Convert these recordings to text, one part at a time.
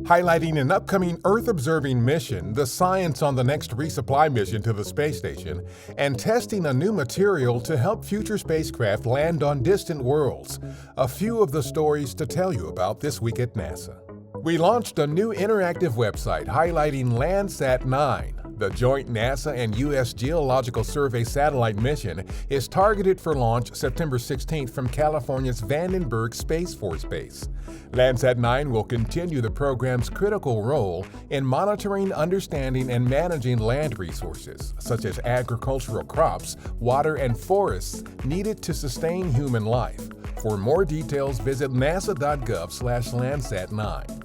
Highlighting an upcoming Earth-observing mission, the science on the next resupply mission to the space station, and testing a new material to help future spacecraft land on distant worlds. A few of the stories to tell you about this week at NASA. We launched a new interactive website highlighting Landsat 9. The joint NASA and U.S. Geological Survey satellite mission is targeted for launch September 16th from California's Vandenberg Space Force Base. Landsat 9 will continue the program's critical role in monitoring, understanding, and managing land resources, such as agricultural crops, water, and forests needed to sustain human life. For more details, visit nasa.gov/Landsat9.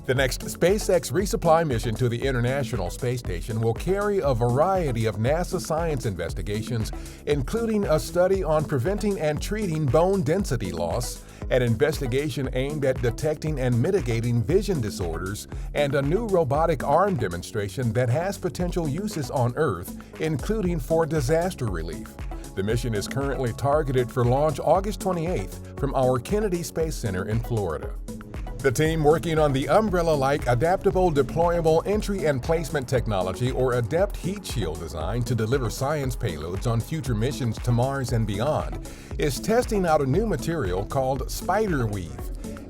The next SpaceX resupply mission to the International Space Station will carry a variety of NASA science investigations, including a study on preventing and treating bone density loss, an investigation aimed at detecting and mitigating vision disorders, and a new robotic arm demonstration that has potential uses on Earth, including for disaster relief. The mission is currently targeted for launch August 28th from our Kennedy Space Center in Florida. The team working on the umbrella-like adaptable deployable entry and placement technology, or ADEPT heat shield design to deliver science payloads on future missions to Mars and beyond, is testing out a new material called spider weave.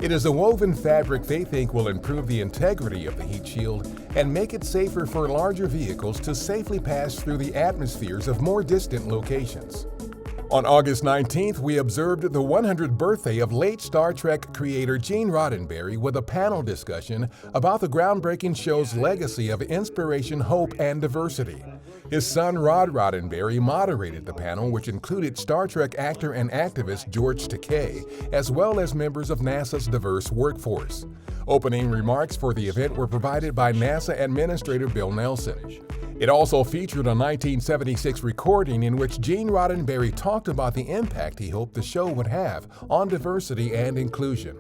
It is a woven fabric they think will improve the integrity of the heat shield and make it safer for larger vehicles to safely pass through the atmospheres of more distant locations. On August 19th, we observed the 100th birthday of late Star Trek creator Gene Roddenberry with a panel discussion about the groundbreaking show's legacy of inspiration, hope, and diversity. His son Rod Roddenberry moderated the panel, which included Star Trek actor and activist George Takei, as well as members of NASA's diverse workforce. Opening remarks for the event were provided by NASA Administrator Bill Nelson. It also featured a 1976 recording in which Gene Roddenberry talked about the impact he hoped the show would have on diversity and inclusion.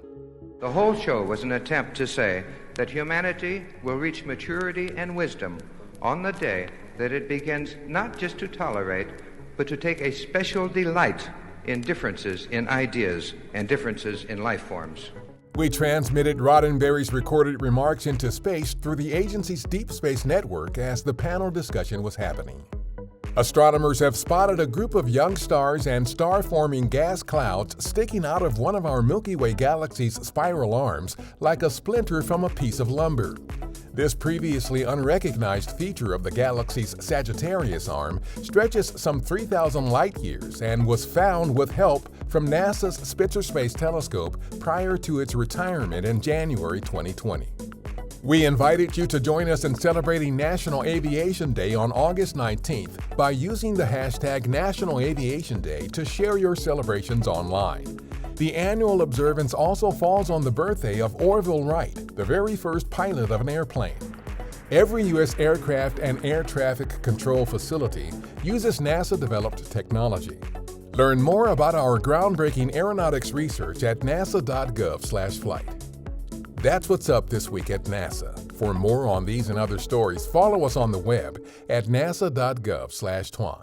The whole show was an attempt to say that humanity will reach maturity and wisdom on the day that it begins not just to tolerate, but to take a special delight in differences in ideas and differences in life forms. We transmitted Roddenberry's recorded remarks into space through the agency's Deep Space Network as the panel discussion was happening. Astronomers have spotted a group of young stars and star-forming gas clouds sticking out of one of our Milky Way galaxy's spiral arms like a splinter from a piece of lumber. This previously unrecognized feature of the galaxy's Sagittarius arm stretches some 3,000 light-years and was found with help from NASA's Spitzer Space Telescope prior to its retirement in January 2020. We invited you to join us in celebrating National Aviation Day on August 19th by using the hashtag National Aviation Day to share your celebrations online. The annual observance also falls on the birthday of Orville Wright, the very first pilot of an airplane. Every U.S. aircraft and air traffic control facility uses NASA-developed technology. Learn more about our groundbreaking aeronautics research at nasa.gov/flight. That's what's up this week at NASA. For more on these and other stories, follow us on the web at nasa.gov/twan.